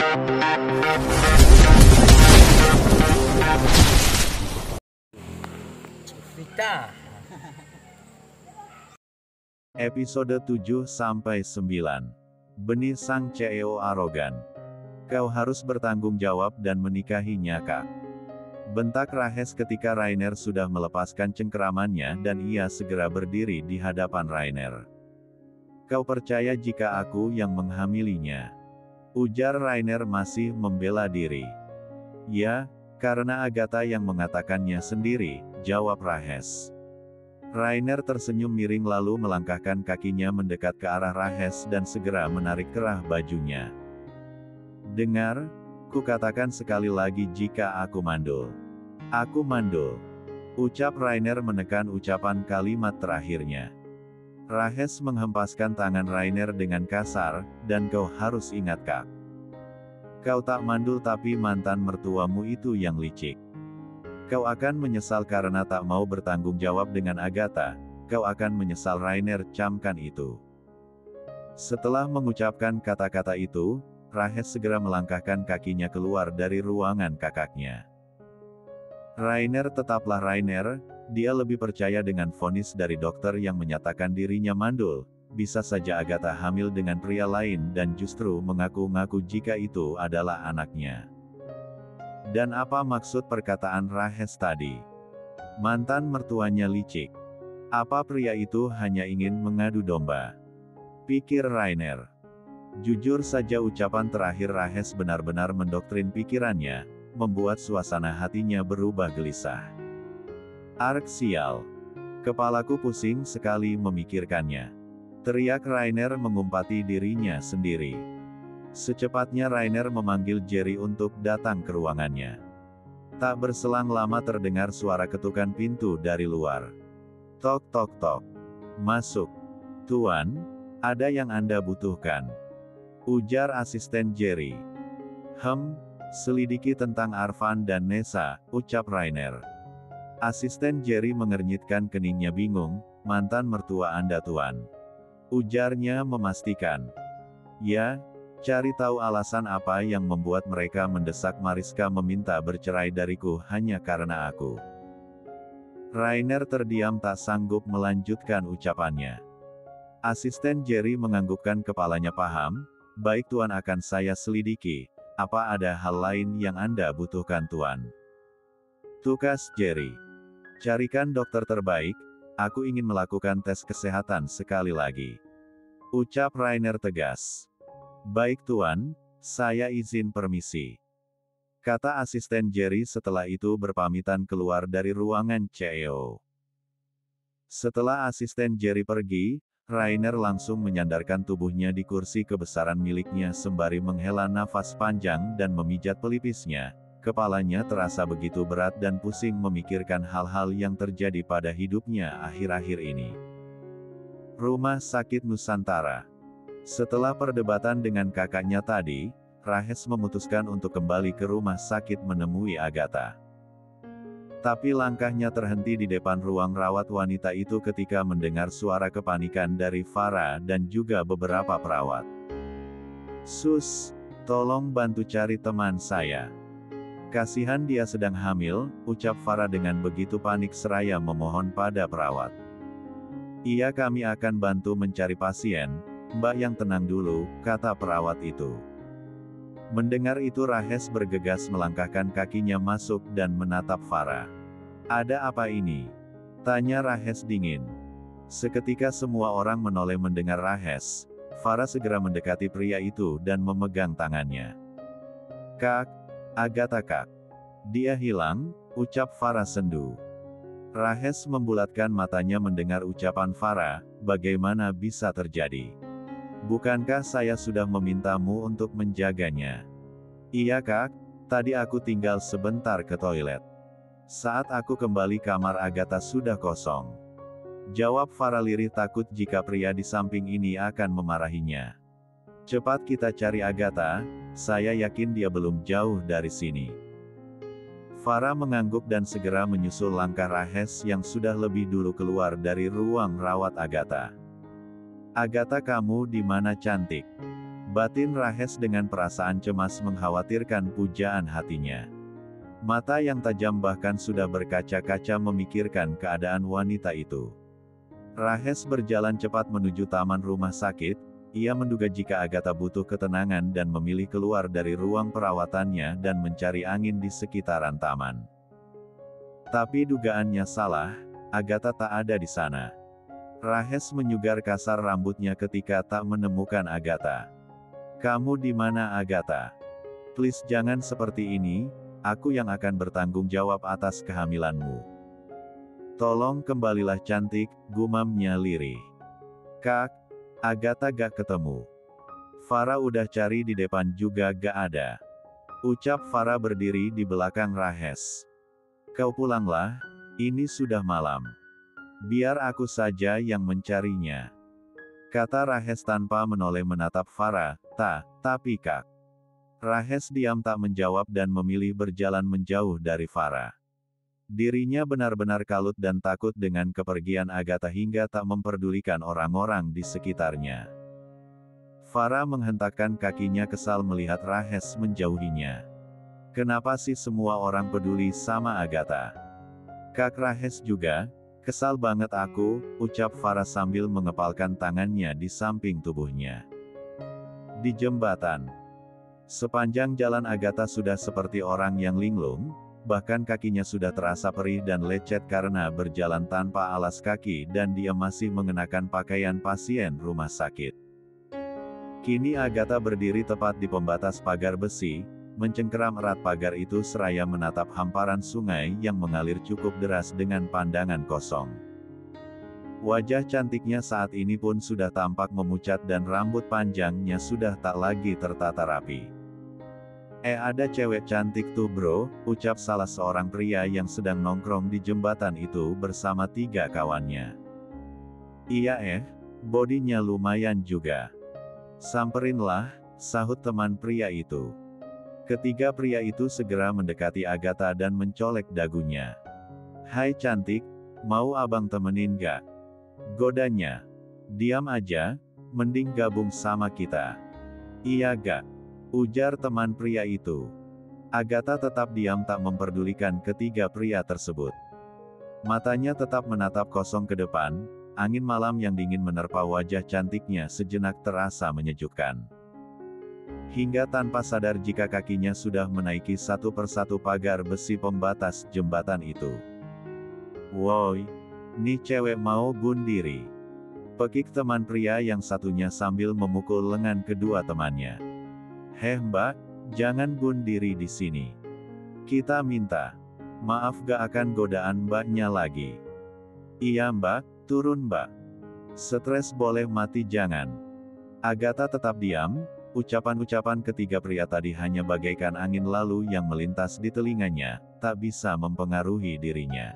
Vita. Episode 7-9. Benih sang CEO arogan. Kau harus bertanggung jawab dan menikahinya, Kak. Bentak Rahes ketika Rainer sudah melepaskan cengkeramannya dan ia segera berdiri di hadapan Rainer. Kau percaya jika aku yang menghamilinya? Ujar Rainer masih membela diri. Ya, karena Agatha yang mengatakannya sendiri, jawab Rahes. Rainer tersenyum miring lalu melangkahkan kakinya mendekat ke arah Rahes dan segera menarik kerah bajunya. Dengar, kukatakan sekali lagi jika aku mandul. Aku mandul. Ucap Rainer menekan ucapan kalimat terakhirnya. Rahes menghempaskan tangan Rainer dengan kasar, dan kau harus ingat, Kak. Kau tak mandul tapi mantan mertuamu itu yang licik. Kau akan menyesal karena tak mau bertanggung jawab dengan Agatha, kau akan menyesal. Rainer camkan itu. Setelah mengucapkan kata-kata itu, Rahes segera melangkahkan kakinya keluar dari ruangan kakaknya. Rainer tetaplah Rainer, dia lebih percaya dengan vonis dari dokter yang menyatakan dirinya mandul, bisa saja Agatha hamil dengan pria lain dan justru mengaku-ngaku jika itu adalah anaknya. Dan apa maksud perkataan Rahes tadi? Mantan mertuanya licik. Apa pria itu hanya ingin mengadu domba? Pikir Rainer. Jujur saja ucapan terakhir Rahes benar-benar mendoktrin pikirannya, membuat suasana hatinya berubah gelisah. Ark sial. Kepalaku pusing sekali memikirkannya. Teriak Rainer mengumpati dirinya sendiri. Secepatnya Rainer memanggil Jerry untuk datang ke ruangannya. Tak berselang lama terdengar suara ketukan pintu dari luar. Tok tok tok. Masuk. Tuan, ada yang Anda butuhkan. Ujar asisten Jerry. Selidiki tentang Arvan dan Nessa, ucap Rainer. Asisten Jerry mengernyitkan keningnya bingung, mantan mertua Anda tuan. Ujarnya memastikan. Ya, cari tahu alasan apa yang membuat mereka mendesak Mariska meminta bercerai dariku hanya karena aku. Rainer terdiam tak sanggup melanjutkan ucapannya. Asisten Jerry menganggukkan kepalanya. Paham, baik tuan, akan saya selidiki. Apa ada hal lain yang Anda butuhkan tuan? Tukas Jerry. Carikan dokter terbaik, aku ingin melakukan tes kesehatan sekali lagi. Ucap Rainer tegas. Baik tuan, saya izin permisi. Kata asisten Jerry setelah itu berpamitan keluar dari ruangan CEO. Setelah asisten Jerry pergi, Rainer langsung menyandarkan tubuhnya di kursi kebesaran miliknya sembari menghela nafas panjang dan memijat pelipisnya. Kepalanya terasa begitu berat dan pusing memikirkan hal-hal yang terjadi pada hidupnya akhir-akhir ini. Rumah Sakit Nusantara. Setelah perdebatan dengan kakaknya tadi, Rahes memutuskan untuk kembali ke rumah sakit menemui Agatha. Tapi langkahnya terhenti di depan ruang rawat wanita itu ketika mendengar suara kepanikan dari Farah dan juga beberapa perawat. Sus, tolong bantu cari teman saya. Kasihan dia sedang hamil, ucap Farah dengan begitu panik seraya memohon pada perawat. Iya, kami akan bantu mencari pasien. Mbak yang tenang dulu, kata perawat itu. Mendengar itu Rahes bergegas melangkahkan kakinya masuk dan menatap Farah. Ada apa ini? Tanya Rahes dingin. Seketika semua orang menoleh mendengar Rahes. Farah segera mendekati pria itu dan memegang tangannya. Kak, Agatha kak. Dia hilang, ucap Farah sendu. Rahes membulatkan matanya mendengar ucapan Farah, bagaimana bisa terjadi? Bukankah saya sudah memintamu untuk menjaganya? Iya kak, tadi aku tinggal sebentar ke toilet. Saat aku kembali kamar Agatha sudah kosong. Jawab Farah lirih takut jika pria di samping ini akan memarahinya. Cepat kita cari Agatha, saya yakin dia belum jauh dari sini. Farah mengangguk dan segera menyusul langkah Rahes yang sudah lebih dulu keluar dari ruang rawat Agatha. Agatha, kamu di mana cantik? Batin Rahes dengan perasaan cemas mengkhawatirkan pujaan hatinya. Mata yang tajam bahkan sudah berkaca-kaca memikirkan keadaan wanita itu. Rahes berjalan cepat menuju taman rumah sakit. Ia menduga jika Agatha butuh ketenangan dan memilih keluar dari ruang perawatannya dan mencari angin di sekitaran taman. Tapi dugaannya salah, Agatha tak ada di sana. Rahes menyugar kasar rambutnya ketika tak menemukan Agatha. "Kamu di mana, Agatha? Please jangan seperti ini, aku yang akan bertanggung jawab atas kehamilanmu. Tolong kembalilah cantik," gumamnya lirih. "Kak, Agatha gak ketemu. Farah udah cari di depan juga gak ada," ucap Farah berdiri di belakang Rahes. "Kau pulanglah, ini sudah malam. Biar aku saja yang mencarinya," kata Rahes tanpa menoleh menatap Farah. Tapi Kak." Rahes diam tak menjawab dan memilih berjalan menjauh dari Farah. Dirinya benar-benar kalut dan takut dengan kepergian Agatha hingga tak memperdulikan orang-orang di sekitarnya. Farah menghentakkan kakinya kesal melihat Rahes menjauhinya. "Kenapa sih semua orang peduli sama Agatha? Kak Rahes juga, kesal banget aku," ucap Farah sambil mengepalkan tangannya di samping tubuhnya. Di jembatan. Sepanjang jalan Agatha sudah seperti orang yang linglung, bahkan kakinya sudah terasa perih dan lecet karena berjalan tanpa alas kaki dan dia masih mengenakan pakaian pasien rumah sakit. Kini Agatha berdiri tepat di pembatas pagar besi, mencengkeram erat pagar itu seraya menatap hamparan sungai yang mengalir cukup deras dengan pandangan kosong. Wajah cantiknya saat ini pun sudah tampak memucat dan rambut panjangnya sudah tak lagi tertata rapi. Ada cewek cantik tuh bro," ucap salah seorang pria yang sedang nongkrong di jembatan itu bersama 3 kawannya. "Iya bodinya lumayan juga. Samperinlah," sahut teman pria itu. Ketiga pria itu segera mendekati Agatha dan mencolek dagunya. "Hai cantik, mau abang temenin gak?" godanya. "Diam aja, mending gabung sama kita." "Iya gak?" ujar teman pria itu. Agatha tetap diam tak memperdulikan ketiga pria tersebut. Matanya tetap menatap kosong ke depan, angin malam yang dingin menerpa wajah cantiknya sejenak terasa menyejukkan. Hingga tanpa sadar jika kakinya sudah menaiki satu persatu pagar besi pembatas jembatan itu. "Woi, nih cewek mau bunuh diri," pekik teman pria yang satunya sambil memukul lengan kedua temannya. "Heh mbak, jangan bunuh diri di sini. Kita minta maaf gak akan godaan mbaknya lagi." "Iya mbak, turun mbak. Stres boleh mati jangan." Agatha tetap diam, ucapan-ucapan ketiga pria tadi hanya bagaikan angin lalu yang melintas di telinganya, tak bisa mempengaruhi dirinya.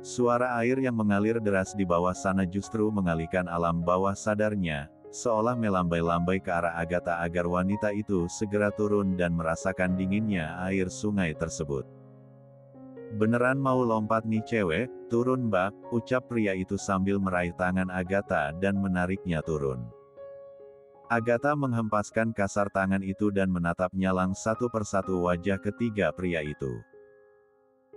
Suara air yang mengalir deras di bawah sana justru mengalihkan alam bawah sadarnya, seolah melambai-lambai ke arah Agatha agar wanita itu segera turun dan merasakan dinginnya air sungai tersebut. "Beneran mau lompat nih cewek, turun mbak," ucap pria itu sambil meraih tangan Agatha dan menariknya turun. Agatha menghempaskan kasar tangan itu dan menatap nyalang satu persatu wajah ketiga pria itu.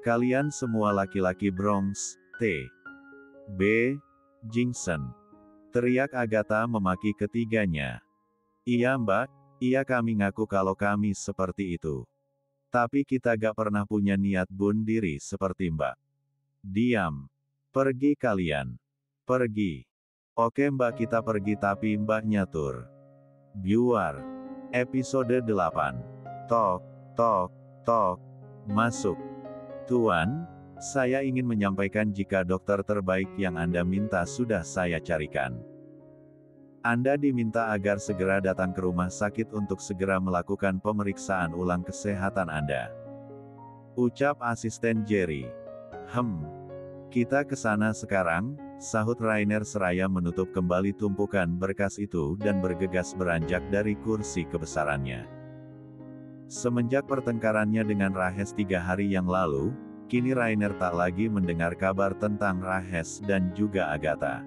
"Kalian semua laki-laki Bronx, T.B. Jingsen," teriak Agatha memaki ketiganya. "Iya mbak, iya kami ngaku kalau kami seperti itu. Tapi kita gak pernah punya niat bunuh diri seperti mbak. Diam. Pergi kalian. Pergi." "Oke mbak kita pergi tapi mbak nyatur." Biuar. Episode 8. Tok, tok, tok. Masuk. "Tuan, saya ingin menyampaikan jika dokter terbaik yang Anda minta sudah saya carikan. Anda diminta agar segera datang ke rumah sakit untuk segera melakukan pemeriksaan ulang kesehatan Anda," ucap asisten Jerry. Kita ke sana sekarang," sahut Rainer seraya menutup kembali tumpukan berkas itu dan bergegas beranjak dari kursi kebesarannya. Semenjak pertengkarannya dengan Rahes 3 hari yang lalu, kini Rainer tak lagi mendengar kabar tentang Rahes dan juga Agatha.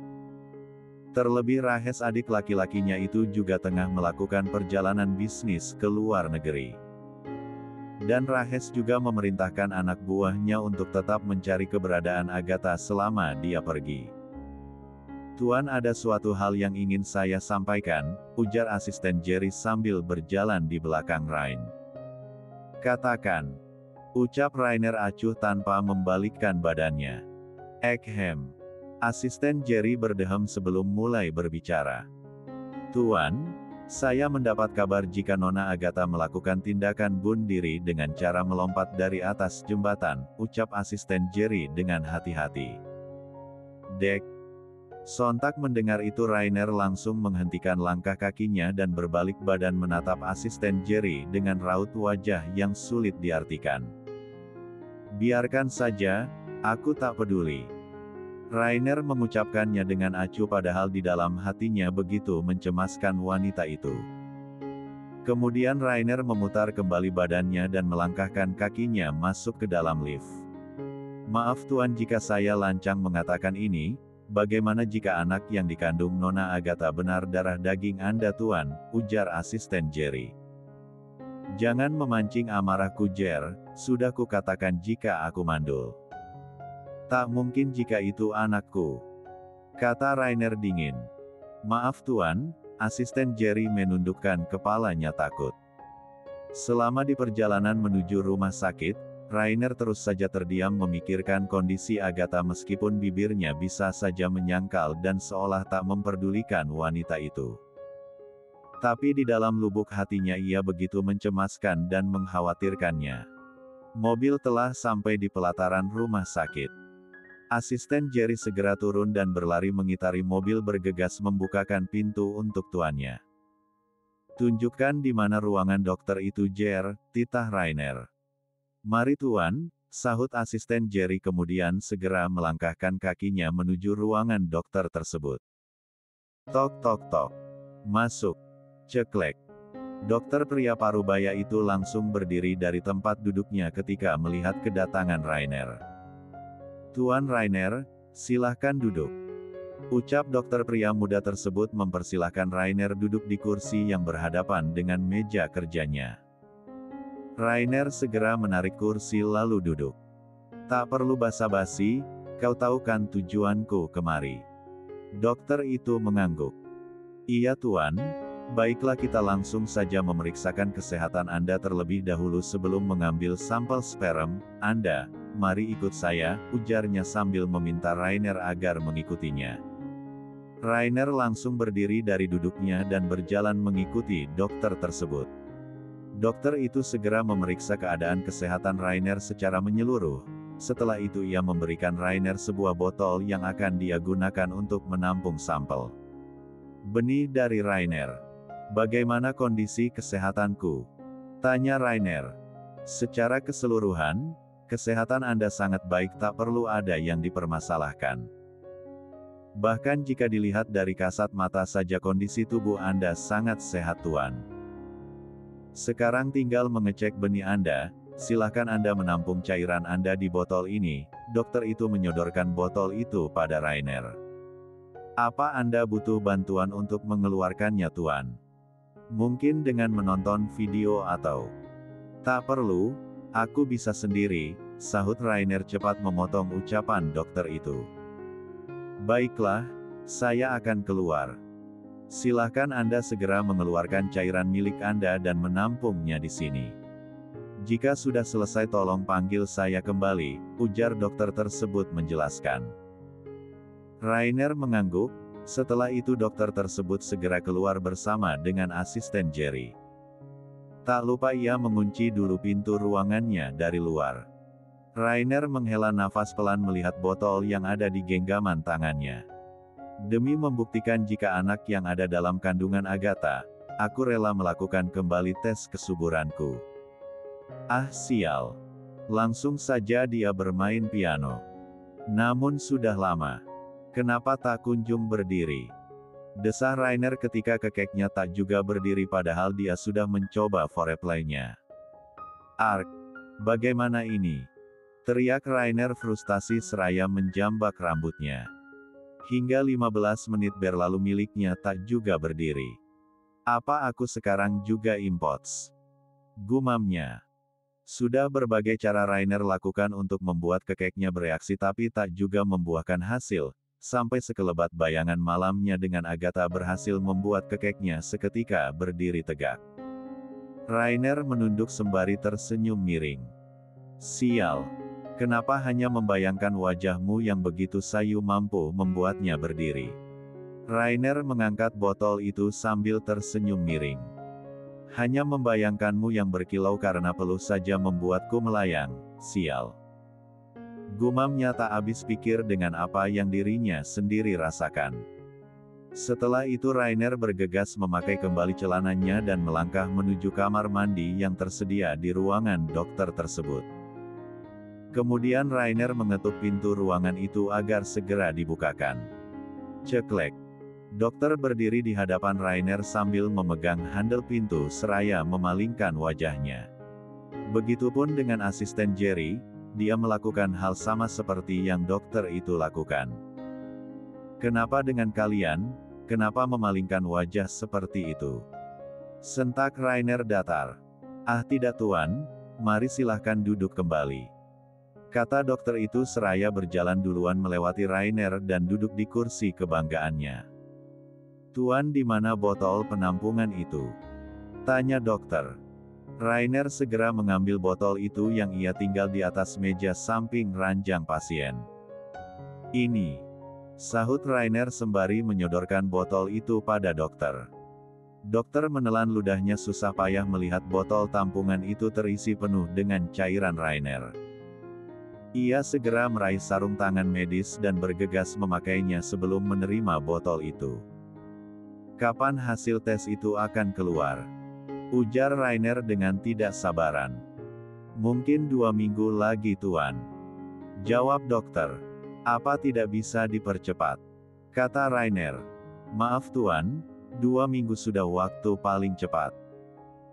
Terlebih Rahes adik laki-lakinya itu juga tengah melakukan perjalanan bisnis ke luar negeri. Dan Rahes juga memerintahkan anak buahnya untuk tetap mencari keberadaan Agatha selama dia pergi. "Tuan, ada suatu hal yang ingin saya sampaikan," ujar asisten Jerry sambil berjalan di belakang Rain. "Katakan," ucap Rainer acuh tanpa membalikkan badannya. "Ekhem." Asisten Jerry berdehem sebelum mulai berbicara. "Tuan, saya mendapat kabar jika Nona Agatha melakukan tindakan bunuh diri dengan cara melompat dari atas jembatan," ucap asisten Jerry dengan hati-hati. "Dek." Sontak mendengar itu Rainer langsung menghentikan langkah kakinya dan berbalik badan menatap asisten Jerry dengan raut wajah yang sulit diartikan. "Biarkan saja, aku tak peduli." Rainer mengucapkannya dengan acuh padahal di dalam hatinya begitu mencemaskan wanita itu. Kemudian Rainer memutar kembali badannya dan melangkahkan kakinya masuk ke dalam lift. "Maaf Tuan jika saya lancang mengatakan ini, bagaimana jika anak yang dikandung Nona Agatha benar darah daging Anda Tuan," ujar asisten Jerry. "Jangan memancing amarahku Jer, sudah kukatakan jika aku mandul." "Tak mungkin jika itu anakku," kata Rainer dingin. "Maaf Tuan," asisten Jerry menundukkan kepalanya takut. Selama di perjalanan menuju rumah sakit, Rainer terus saja terdiam memikirkan kondisi Agatha meskipun bibirnya bisa saja menyangkal dan seolah tak memperdulikan wanita itu. Tapi di dalam lubuk hatinya ia begitu mencemaskan dan mengkhawatirkannya. Mobil telah sampai di pelataran rumah sakit. Asisten Jerry segera turun dan berlari mengitari mobil bergegas membukakan pintu untuk tuannya. "Tunjukkan di mana ruangan dokter itu Jer," titah Rainer. "Mari Tuan," sahut asisten Jerry kemudian segera melangkahkan kakinya menuju ruangan dokter tersebut. Tok tok tok. "Masuk." Ceklek. Dokter pria parubaya itu langsung berdiri dari tempat duduknya ketika melihat kedatangan Rainer. "Tuan Rainer, silahkan duduk," ucap dokter pria muda tersebut mempersilahkan Rainer duduk di kursi yang berhadapan dengan meja kerjanya. Rainer segera menarik kursi lalu duduk. "Tak perlu basa-basi, kau tahu kan tujuanku kemari?" Dokter itu mengangguk. "Iya Tuan, baiklah kita langsung saja memeriksakan kesehatan Anda terlebih dahulu sebelum mengambil sampel sperm Anda. Mari ikut saya," ujarnya sambil meminta Rainer agar mengikutinya. Rainer langsung berdiri dari duduknya dan berjalan mengikuti dokter tersebut. Dokter itu segera memeriksa keadaan kesehatan Rainer secara menyeluruh. Setelah itu ia memberikan Rainer sebuah botol yang akan dia gunakan untuk menampung sampel. "Benih dari Rainer. Bagaimana kondisi kesehatanku?" tanya Rainer. "Secara keseluruhan, kesehatan Anda sangat baik, tak perlu ada yang dipermasalahkan. Bahkan jika dilihat dari kasat mata saja kondisi tubuh Anda sangat sehat Tuan. Sekarang tinggal mengecek benih Anda, silahkan Anda menampung cairan Anda di botol ini." Dokter itu menyodorkan botol itu pada Rainer. "Apa Anda butuh bantuan untuk mengeluarkannya Tuan? Mungkin dengan menonton video atau?" "Tak perlu, aku bisa sendiri," sahut Rainer cepat memotong ucapan dokter itu. "Baiklah, saya akan keluar. Silahkan Anda segera mengeluarkan cairan milik Anda dan menampungnya di sini. Jika sudah selesai tolong panggil saya kembali," ujar dokter tersebut menjelaskan. Rainer mengangguk, setelah itu dokter tersebut segera keluar bersama dengan asisten Jerry. Tak lupa ia mengunci dulu pintu ruangannya dari luar. Rainer menghela nafas pelan melihat botol yang ada di genggaman tangannya. "Demi membuktikan jika anak yang ada dalam kandungan Agatha, aku rela melakukan kembali tes kesuburanku." Ah sial. Langsung saja dia bermain piano. Namun sudah lama. Kenapa tak kunjung berdiri? Desah Rainer ketika kekeknya tak juga berdiri padahal dia sudah mencoba foreplay-nya. "Ark, bagaimana ini?" teriak Rainer frustasi seraya menjambak rambutnya. Hingga 15 menit berlalu miliknya tak juga berdiri. Apa aku sekarang juga impots? Gumamnya. Sudah berbagai cara Rainer lakukan untuk membuat kekeknya bereaksi tapi tak juga membuahkan hasil, sampai sekelebat bayangan malamnya dengan Agatha berhasil membuat kekeknya seketika berdiri tegak. Rainer menunduk sembari tersenyum miring. Sial. Kenapa hanya membayangkan wajahmu yang begitu sayu mampu membuatnya berdiri? Rainer mengangkat botol itu sambil tersenyum miring. Hanya membayangkanmu yang berkilau karena peluh saja membuatku melayang, sial. Gumamnya tak habis pikir dengan apa yang dirinya sendiri rasakan. Setelah itu Rainer bergegas memakai kembali celananya dan melangkah menuju kamar mandi yang tersedia di ruangan dokter tersebut. Kemudian Rainer mengetuk pintu ruangan itu agar segera dibukakan. Ceklek. Dokter berdiri di hadapan Rainer sambil memegang handle pintu seraya memalingkan wajahnya. Begitupun dengan asisten Jerry, dia melakukan hal sama seperti yang dokter itu lakukan. Kenapa dengan kalian? Kenapa memalingkan wajah seperti itu? Sentak Rainer datar. Ah tidak tuan, mari silahkan duduk kembali. Kata dokter itu seraya berjalan duluan melewati Rainer dan duduk di kursi kebanggaannya. Tuan, di mana botol penampungan itu? Tanya dokter. Rainer segera mengambil botol itu yang ia tinggal di atas meja samping ranjang pasien. Ini. Sahut Rainer sembari menyodorkan botol itu pada dokter. Dokter menelan ludahnya susah payah melihat botol tampungan itu terisi penuh dengan cairan Rainer. Ia segera meraih sarung tangan medis dan bergegas memakainya sebelum menerima botol itu. Kapan hasil tes itu akan keluar? Ujar Rainer dengan tidak sabaran. Mungkin 2 minggu lagi tuan. Jawab dokter. Apa tidak bisa dipercepat? Kata Rainer. Maaf tuan, 2 minggu sudah waktu paling cepat.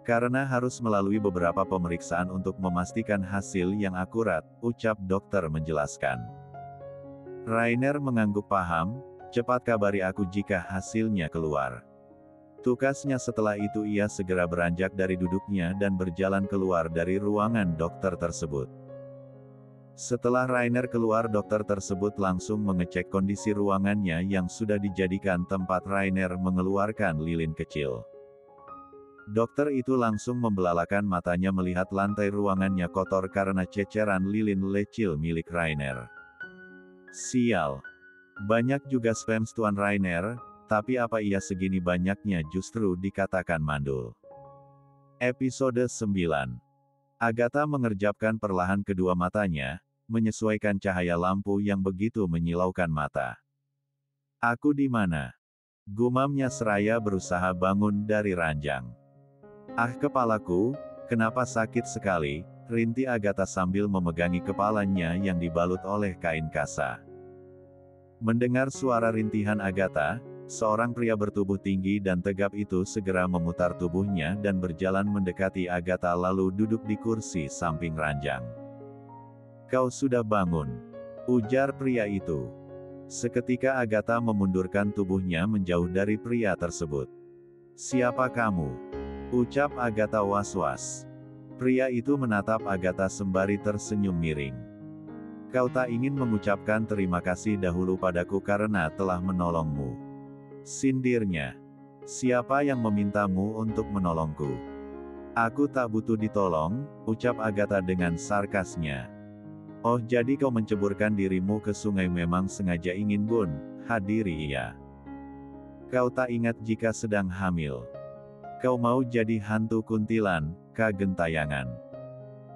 Karena harus melalui beberapa pemeriksaan untuk memastikan hasil yang akurat, ucap dokter menjelaskan. Rainer mengangguk paham, cepat kabari aku jika hasilnya keluar. Tukasnya setelah itu ia segera beranjak dari duduknya dan berjalan keluar dari ruangan dokter tersebut. Setelah Rainer keluar dokter tersebut langsung mengecek kondisi ruangannya yang sudah dijadikan tempat Rainer mengeluarkan lilin kecil. Dokter itu langsung membelalakan matanya melihat lantai ruangannya kotor karena ceceran lilin lecil milik Rainer. Sial. Banyak juga spams tuan Rainer, tapi apa ia segini banyaknya justru dikatakan mandul. Episode 9. Agatha mengerjapkan perlahan kedua matanya, menyesuaikan cahaya lampu yang begitu menyilaukan mata. Aku di mana? Gumamnya seraya berusaha bangun dari ranjang. Ah kepalaku, kenapa sakit sekali, rintih Agatha sambil memegangi kepalanya yang dibalut oleh kain kasa. Mendengar suara rintihan Agatha, seorang pria bertubuh tinggi dan tegap itu segera memutar tubuhnya dan berjalan mendekati Agatha lalu duduk di kursi samping ranjang. Kau sudah bangun, ujar pria itu. Seketika Agatha memundurkan tubuhnya menjauh dari pria tersebut. Siapa kamu? Ucap Agatha was-was. Pria itu menatap Agatha sembari tersenyum miring. Kau tak ingin mengucapkan terima kasih dahulu padaku karena telah menolongmu. Sindirnya. Siapa yang memintamu untuk menolongku? Aku tak butuh ditolong, ucap Agatha dengan sarkasnya. Oh jadi kau menceburkan dirimu ke sungai memang sengaja ingin hadiri ia. Kau tak ingat jika sedang hamil. Kau mau jadi hantu kuntilan, kagentayangan.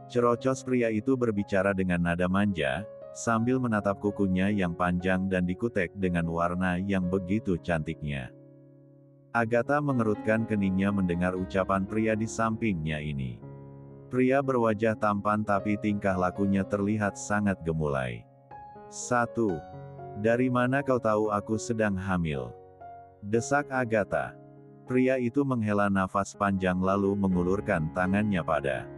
Cerocos pria itu berbicara dengan nada manja, sambil menatap kukunya yang panjang dan dikutek dengan warna yang begitu cantiknya. Agatha mengerutkan keningnya mendengar ucapan pria di sampingnya ini. Pria berwajah tampan tapi tingkah lakunya terlihat sangat gemulai. 1. Dari mana kau tahu aku sedang hamil? Desak Agatha. Pria itu menghela nafas panjang lalu mengulurkan tangannya pada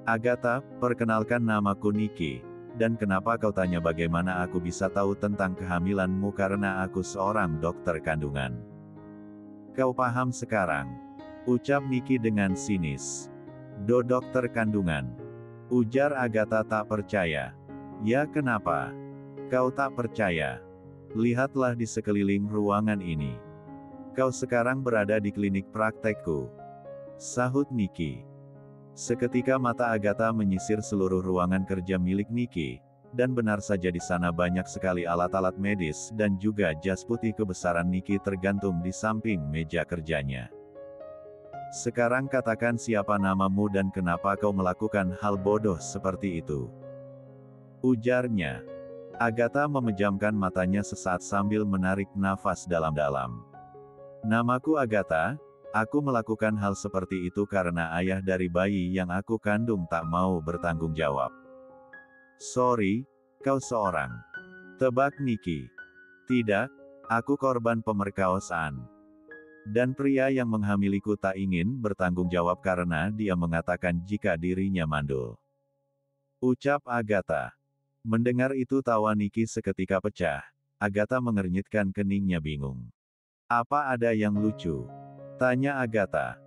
Agatha. Perkenalkan namaku Nikki. dan kenapa kau tanya bagaimana aku bisa tahu tentang kehamilanmu karena aku seorang dokter kandungan. Kau paham sekarang? Ucap Nicky dengan sinis. Dokter kandungan. Ujar Agatha tak percaya. Ya kenapa? Kau tak percaya? Lihatlah di sekeliling ruangan ini. Kau sekarang berada di klinik praktekku. Sahut Nicky. Seketika mata Agatha menyisir seluruh ruangan kerja milik Nicky, dan benar saja di sana banyak sekali alat-alat medis dan juga jas putih kebesaran Nicky tergantung di samping meja kerjanya. Sekarang katakan siapa namamu dan kenapa kau melakukan hal bodoh seperti itu? Ujarnya. Agatha memejamkan matanya sesaat sambil menarik nafas dalam-dalam. Namaku Agatha. Aku melakukan hal seperti itu karena ayah dari bayi yang aku kandung tak mau bertanggung jawab. Sorry, kau seorang. Tebak Nicky. Tidak, aku korban pemerkosaan. Dan pria yang menghamiliku tak ingin bertanggung jawab karena dia mengatakan jika dirinya mandul. Ucap Agatha. Mendengar itu tawa Nicky seketika pecah. Agatha mengernyitkan keningnya bingung. Apa ada yang lucu? Tanya Agatha.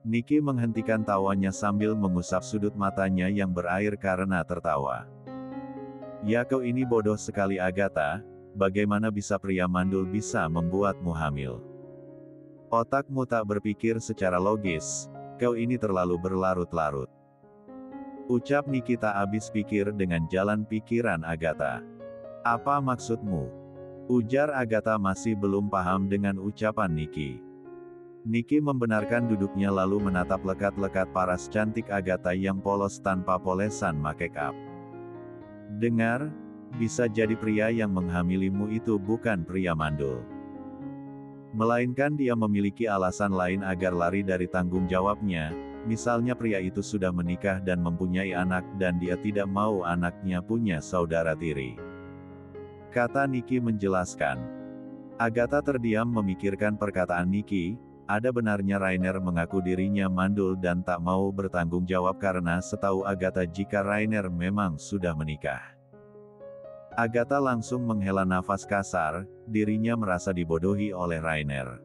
Nicky menghentikan tawanya sambil mengusap sudut matanya yang berair karena tertawa. Ya kau ini bodoh sekali Agatha, bagaimana bisa pria mandul bisa membuatmu hamil? Otakmu tak berpikir secara logis, kau ini terlalu berlarut-larut. Ucap Nicky tak habis pikir dengan jalan pikiran Agatha. Apa maksudmu? Ujar Agatha masih belum paham dengan ucapan Nicky. Nicky membenarkan duduknya lalu menatap lekat-lekat paras cantik Agatha yang polos tanpa polesan make up. Dengar, bisa jadi pria yang menghamilimu itu bukan pria mandul. Melainkan dia memiliki alasan lain agar lari dari tanggung jawabnya, misalnya pria itu sudah menikah dan mempunyai anak dan dia tidak mau anaknya punya saudara tiri. Kata Nicky menjelaskan. Agatha terdiam memikirkan perkataan Nicky. Ada benarnya Rainer mengaku dirinya mandul dan tak mau bertanggung jawab karena setahu Agatha jika Rainer memang sudah menikah. Agatha langsung menghela nafas kasar, dirinya merasa dibodohi oleh Rainer.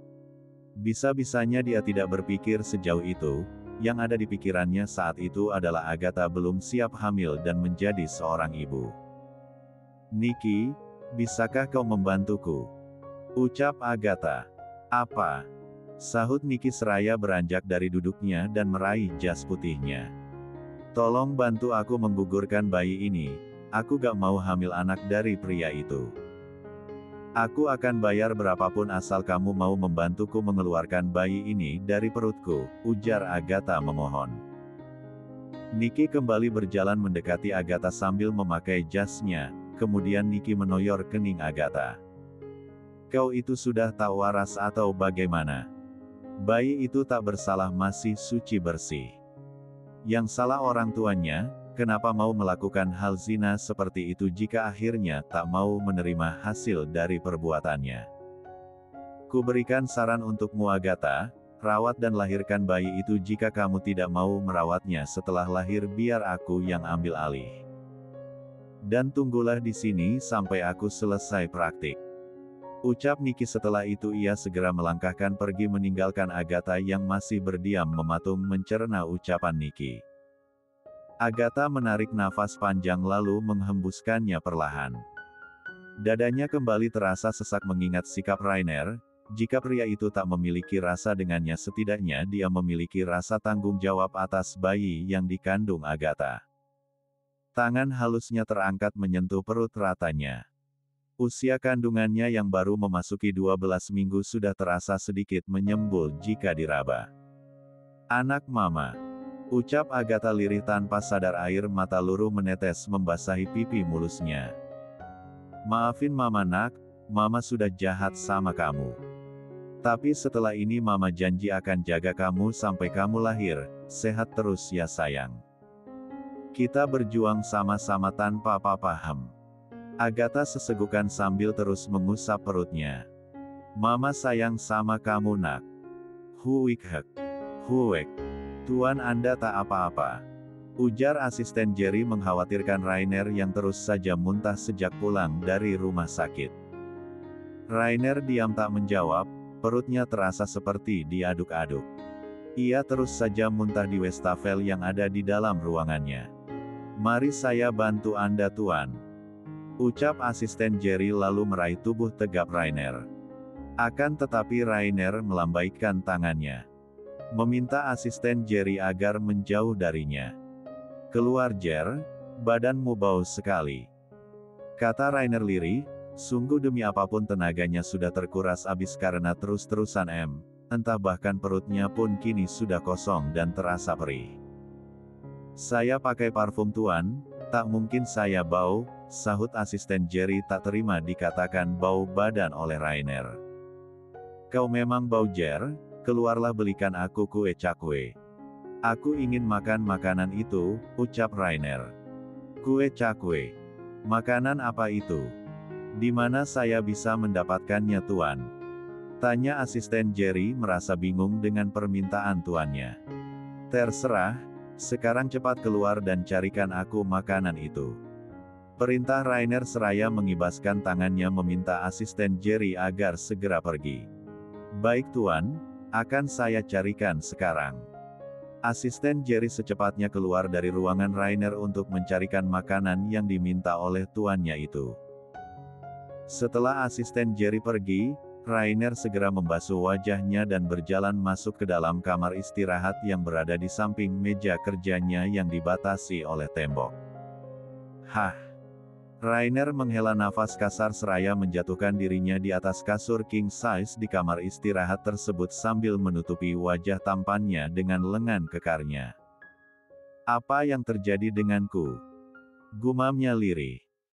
Bisa-bisanya dia tidak berpikir sejauh itu, yang ada di pikirannya saat itu adalah Agatha belum siap hamil dan menjadi seorang ibu. Nicky, bisakah kau membantuku? Ucap Agatha. Apa? Sahut Nicky seraya beranjak dari duduknya dan meraih jas putihnya. Tolong bantu aku menggugurkan bayi ini, aku gak mau hamil anak dari pria itu. Aku akan bayar berapapun asal kamu mau membantuku mengeluarkan bayi ini dari perutku, ujar Agatha memohon. Nicky kembali berjalan mendekati Agatha sambil memakai jasnya, kemudian Nicky menoyor kening Agatha. Kau itu sudah tak waras atau bagaimana? Bayi itu tak bersalah masih suci bersih. Yang salah orang tuanya, kenapa mau melakukan hal zina seperti itu jika akhirnya tak mau menerima hasil dari perbuatannya. Kuberikan saran untukmu Agatha, rawat dan lahirkan bayi itu jika kamu tidak mau merawatnya setelah lahir biar aku yang ambil alih. Dan tunggulah di sini sampai aku selesai praktik. Ucap Nicky setelah itu ia segera melangkahkan pergi meninggalkan Agatha yang masih berdiam mematung mencerna ucapan Nicky. Agatha menarik nafas panjang lalu menghembuskannya perlahan. Dadanya kembali terasa sesak mengingat sikap Rainer, jika pria itu tak memiliki rasa dengannya setidaknya dia memiliki rasa tanggung jawab atas bayi yang dikandung Agatha. Tangan halusnya terangkat menyentuh perut ratanya. Usia kandungannya yang baru memasuki 12 minggu sudah terasa sedikit menyembul jika diraba. Anak mama. Ucap Agatha lirih tanpa sadar air mata luruh menetes membasahi pipi mulusnya. Maafin mama nak, mama sudah jahat sama kamu. Tapi setelah ini mama janji akan jaga kamu sampai kamu lahir, sehat terus ya sayang. Kita berjuang sama-sama tanpa paham. Agatha sesegukan sambil terus mengusap perutnya. Mama sayang sama kamu nak. Huik hek. Huek. Tuan Anda tak apa-apa. Ujar asisten Jerry mengkhawatirkan Rainer yang terus saja muntah sejak pulang dari rumah sakit. Rainer diam tak menjawab, perutnya terasa seperti diaduk-aduk. Ia terus saja muntah di wastafel yang ada di dalam ruangannya. "Mari saya bantu Anda Tuan," ucap asisten Jerry lalu meraih tubuh tegap Rainer. Akan tetapi Rainer melambaikan tangannya, meminta asisten Jerry agar menjauh darinya. "Keluar Jer, badanmu bau sekali," kata Rainer lirih. Sungguh demi apapun tenaganya sudah terkuras habis karena terus-terusan entah bahkan perutnya pun kini sudah kosong dan terasa perih. "Saya pakai parfum Tuan, tak mungkin saya bau," sahut asisten Jerry tak terima dikatakan bau badan oleh Rainer. "Kau memang bau Jer, keluarlah belikan aku kue cakwe. Aku ingin makan makanan itu," ucap Rainer. "Kue cakwe? Makanan apa itu? Di mana saya bisa mendapatkannya Tuan?" tanya asisten Jerry merasa bingung dengan permintaan tuannya. "Terserah, sekarang cepat keluar dan carikan aku makanan itu," perintah Rainer seraya mengibaskan tangannya meminta asisten Jerry agar segera pergi. "Baik Tuan, akan saya carikan sekarang." Asisten Jerry secepatnya keluar dari ruangan Rainer untuk mencarikan makanan yang diminta oleh tuannya itu. Setelah asisten Jerry pergi, Rainer segera membasuh wajahnya dan berjalan masuk ke dalam kamar istirahat yang berada di samping meja kerjanya yang dibatasi oleh tembok. "Hah!" Rainer menghela nafas kasar seraya menjatuhkan dirinya di atas kasur king size di kamar istirahat tersebut sambil menutupi wajah tampannya dengan lengan kekarnya. "Apa yang terjadi denganku?" gumamnya lirih.